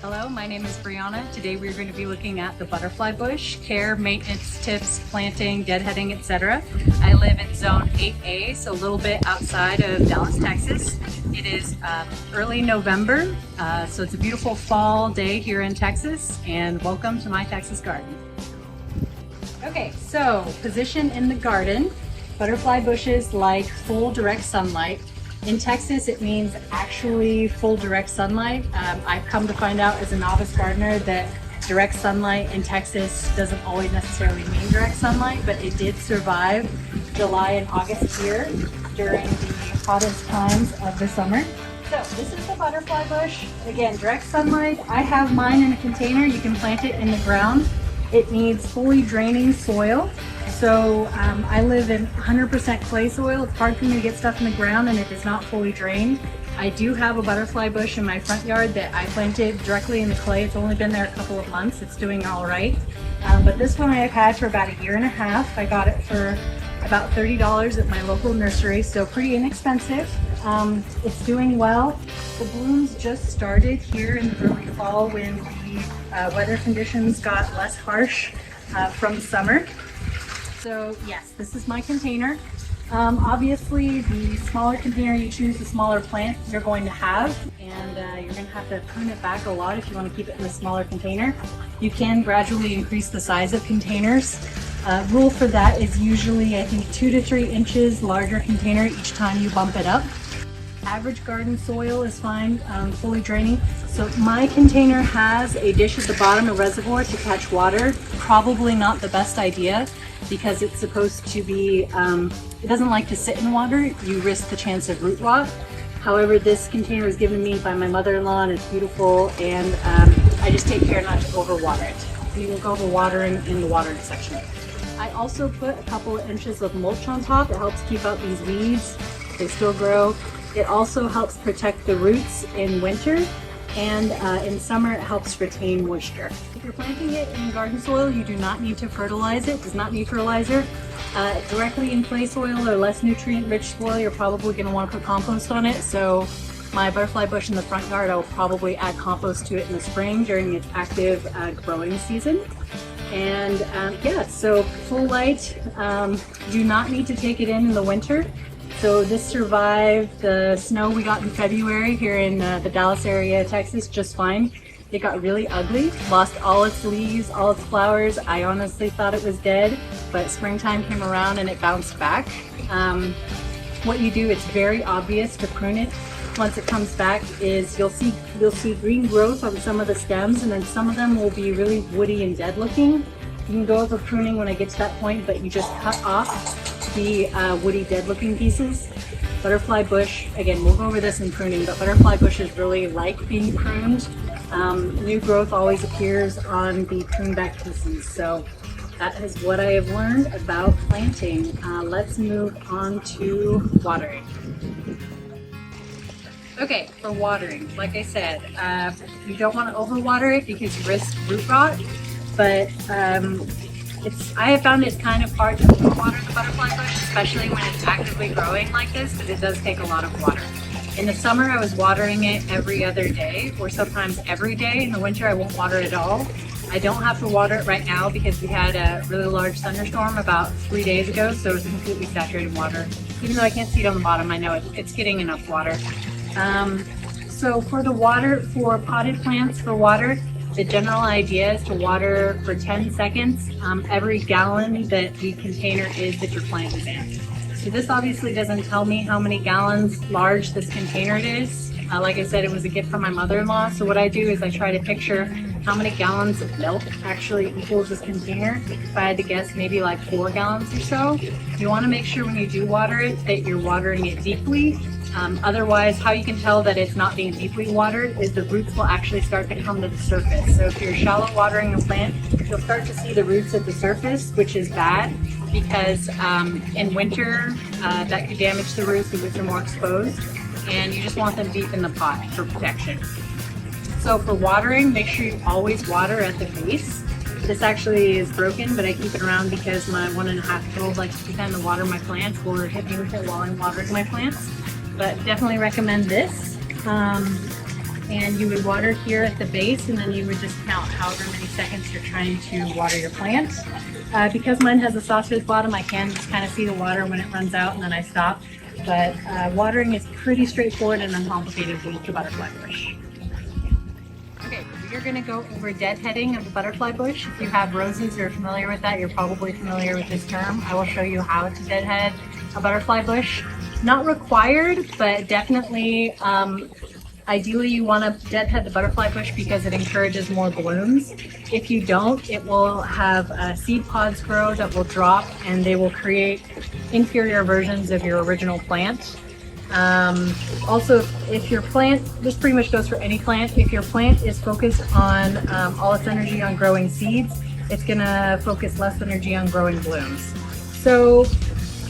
Hello, my name is Brianna. Today we're going to be looking at the butterfly bush, care, maintenance tips, planting, deadheading, etc. I live in zone 8A, so a little bit outside of Dallas, Texas. It is early November, so it's a beautiful fall day here in Texas, and welcome to my Texas garden. Okay, so position in the garden. Butterfly bushes like full direct sunlight. In Texas, it means actually full direct sunlight. I've come to find out as a novice gardener that direct sunlight in Texas doesn't always necessarily mean direct sunlight, but it did survive July and August here during the hottest times of the summer. So this is the butterfly bush. Again, direct sunlight. I have mine in a container. You can plant it in the ground. It needs fully draining soil. So I live in 100% clay soil. It's hard for me to get stuff in the ground and it is not fully drained. I do have a butterfly bush in my front yard that I planted directly in the clay. It's only been there a couple of months. It's doing all right. But this one I have had for about a year and a half. I got it for about $30 at my local nursery, so pretty inexpensive. It's doing well. The blooms just started here in the early fall when the weather conditions got less harsh from summer. So yes, this is my container. Obviously, the smaller container you choose, the smaller plant you're going to have, and you're going to have to prune it back a lot if you want to keep it in a smaller container. You can gradually increase the size of containers. Rule for that is usually, I think, 2 to 3 inches larger container each time you bump it up. Average garden soil is fine, fully draining. So my container has a dish at the bottom, a reservoir to catch water. Probably not the best idea because it's supposed to be, it doesn't like to sit in water. You risk the chance of root rot. However, this container was given to me by my mother-in-law and it's beautiful, and I just take care not to overwater it. We will go over watering in the watered section. I also put a couple of inches of mulch on top. It helps keep out these weeds. They still grow. It also helps protect the roots in winter, and in summer it helps retain moisture. If you're planting it in garden soil, you do not need to fertilize it. It does not need fertilizer. Directly in clay soil or less nutrient-rich soil, you're probably going to want to put compost on it. So my butterfly bush in the front yard, I will probably add compost to it in the spring during its active growing season. And yeah, so full light. Do not need to take it in the winter. So this survived the snow we got in February here in the Dallas area, Texas, just fine. It got really ugly, lost all its leaves, all its flowers. I honestly thought it was dead, but springtime came around and it bounced back. What you do, it's very obvious to prune it. Once it comes back, is you'll see green growth on some of the stems, and then some of them will be really woody and dead looking. You can go over pruning when I get to that point, but you just cut off the woody dead looking pieces. Butterfly bush, again, we'll go over this in pruning, but butterfly bushes really like being pruned. New growth always appears on the pruned back pieces. So that is what I have learned about planting. Let's move on to watering. Okay, for watering, like I said, you don't want to overwater it because you risk root rot, but I have found it's kind of hard to overwater the butterfly bush, especially when it's actively growing like this, because it does take a lot of water. In the summer, I was watering it every other day, or sometimes every day. In the winter, I won't water it at all. I don't have to water it right now because we had a really large thunderstorm about 3 days ago, so it's completely saturated water. Even though I can't see it on the bottom, I know it's getting enough water. So for the water, for potted plants for water, the general idea is to water for 10 seconds every gallon that the container is that your plant is in. So this obviously doesn't tell me how many gallons large this container it is. Like I said, it was a gift from my mother-in-law. So what I do is I try to picture how many gallons of milk actually equals this container. If I had to guess, maybe like 4 gallons or so. You want to make sure when you do water it that you're watering it deeply. Otherwise, how you can tell that it's not being deeply watered is the roots will actually start to come to the surface. So if you're shallow watering a plant, you'll start to see the roots at the surface, which is bad because in winter that could damage the roots because they're more exposed, and you just want them deep in the pot for protection. So for watering, make sure you always water at the base. This actually is broken, but I keep it around because my 1.5-year-old likes to kind of water my plants or hit me with it while I'm watering my plants. But definitely recommend this. and you would water here at the base, and then you would just count however many seconds you're trying to water your plant. Because mine has a saucer's bottom, I can just kind of see the water when it runs out and then I stop. But watering is pretty straightforward and uncomplicated with the butterfly bush. Okay, we are going to go over deadheading of the butterfly bush. If you have roses or are familiar with that, you're probably familiar with this term. I will show you how to deadhead a butterfly bush. Not required, but definitely ideally you want to deadhead the butterfly bush because it encourages more blooms. If you don't, it will have seed pods grow that will drop and they will create inferior versions of your original plant. Also, if your plant, this pretty much goes for any plant, if your plant is focused on all its energy on growing seeds, it's gonna focus less energy on growing blooms. So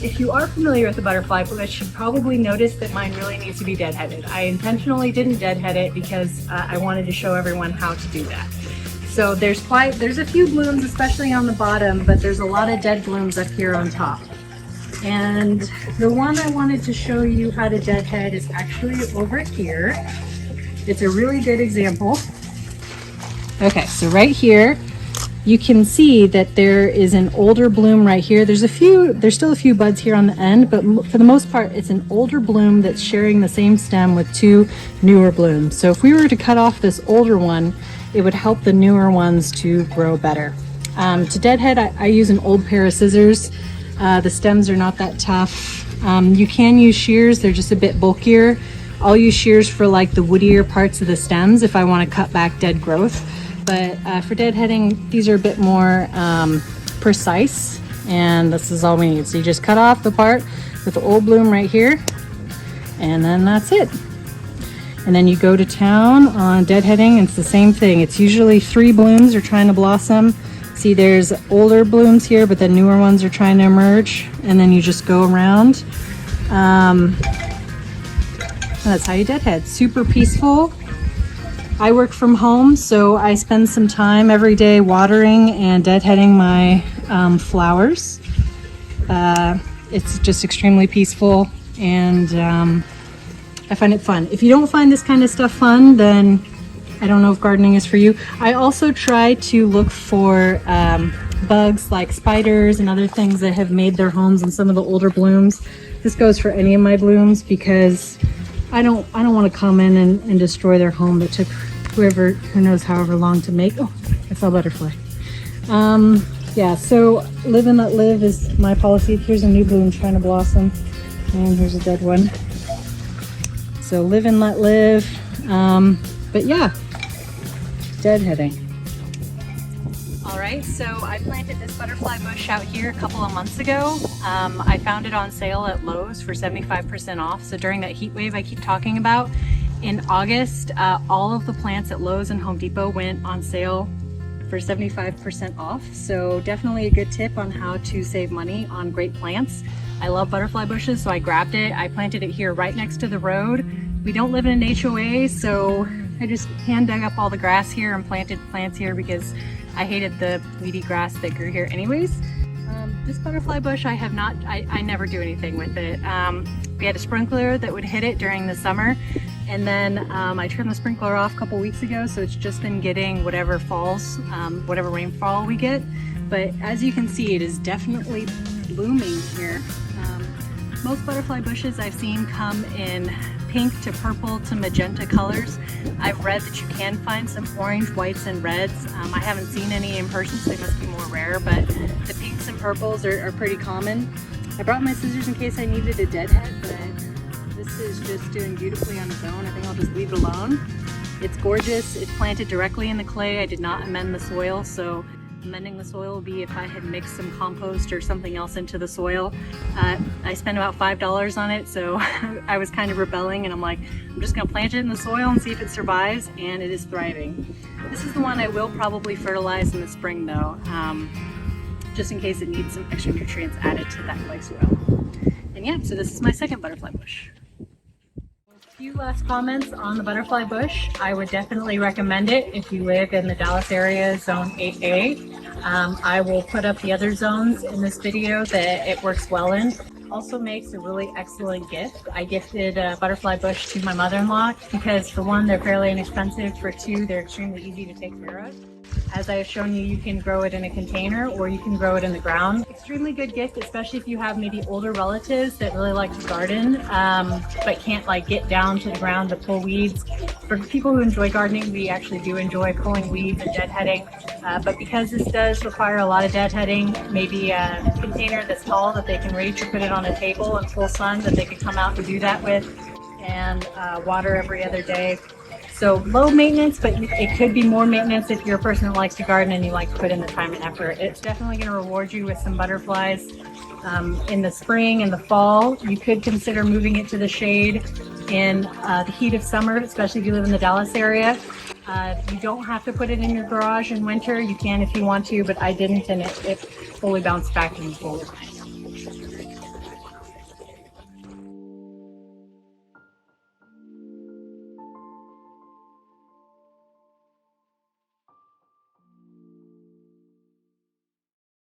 if you are familiar with the butterfly bush, you probably noticed that mine really needs to be deadheaded. I intentionally didn't deadhead it because I wanted to show everyone how to do that. So there's a few blooms, especially on the bottom, but there's a lot of dead blooms up here on top. And the one I wanted to show you how to deadhead is actually over here. It's a really good example. Okay, so right here, you can see that there is an older bloom right here. There's still a few buds here on the end, but for the most part, it's an older bloom that's sharing the same stem with two newer blooms. So if we were to cut off this older one, it would help the newer ones to grow better. To deadhead, I use an old pair of scissors. The stems are not that tough. You can use shears, they're just a bit bulkier. I'll use shears for like the woodier parts of the stems if I want to cut back dead growth. But for deadheading, these are a bit more precise, and this is all we need. So you just cut off the part with the old bloom right here, and then that's it. And then you go to town on deadheading, and it's the same thing. It's usually 3 blooms are trying to blossom. See, there's older blooms here, but the newer ones are trying to emerge, and then you just go around. That's how you deadhead. Super peaceful. I work from home, so I spend some time every day watering and deadheading my flowers. It's just extremely peaceful, and I find it fun. If you don't find this kind of stuff fun, then I don't know if gardening is for you. I also try to look for bugs like spiders and other things that have made their homes in some of the older blooms. This goes for any of my blooms because I don't want to come in and destroy their home that took who knows however long to make. Oh, I saw a butterfly. Yeah, so live and let live is my policy. Here's a new bloom trying to blossom, and here's a dead one. So live and let live. But yeah, deadheading. All right, so I planted this butterfly bush out here a couple of months ago. I found it on sale at Lowe's for 75% off. So during that heat wave I keep talking about, in August, all of the plants at Lowe's and Home Depot went on sale for 75% off. So definitely a good tip on how to save money on great plants. I love butterfly bushes, so I grabbed it. I planted it here right next to the road. We don't live in an HOA, so I just hand dug up all the grass here and planted plants here because I hated the weedy grass that grew here anyways. This butterfly bush, I never do anything with it. We had a sprinkler that would hit it during the summer, and then I turned the sprinkler off a couple weeks ago, so it's just been getting whatever falls, whatever rainfall we get. But as you can see, it is definitely blooming here. Most butterfly bushes I've seen come in pink to purple to magenta colors. I've read that you can find some orange, whites, and reds. I haven't seen any in person, so they must be more rare, but the pinks and purples are pretty common. I brought my scissors in case I needed a deadhead, but this is just doing beautifully on its own. I think I'll just leave it alone. It's gorgeous. It's planted directly in the clay. I did not amend the soil, so amending the soil would be if I had mixed some compost or something else into the soil. I spent about $5 on it, so I was kind of rebelling, and I'm like, I'm just gonna plant it in the soil and see if it survives, and it is thriving. This is the one I will probably fertilize in the spring though, just in case it needs some extra nutrients added to that clay soil. And yeah, so this is my second butterfly bush. A few last comments on the butterfly bush. I would definitely recommend it if you live in the Dallas area, zone 8A. I will put up the other zones in this video that it works well in. also makes a really excellent gift. I gifted a butterfly bush to my mother-in-law because for one, they're fairly inexpensive. For two, they're extremely easy to take care of. As I have shown you, you can grow it in a container or you can grow it in the ground. Extremely good gift, especially if you have maybe older relatives that really like to garden, but can't like get down to the ground to pull weeds. For people who enjoy gardening, we actually do enjoy pulling weeds and deadheading. But because this does require a lot of deadheading, maybe a container that's tall that they can reach or put it on a table in full sun that they could come out and do that with, and water every other day. So low maintenance, but it could be more maintenance if you're a person that likes to garden and you like to put in the time and effort. It's definitely going to reward you with some butterflies in the spring and the fall. You could consider moving it to the shade in the heat of summer, especially if you live in the Dallas area. You don't have to put it in your garage in winter. You can if you want to, but I didn't, and it fully bounced back in the cold.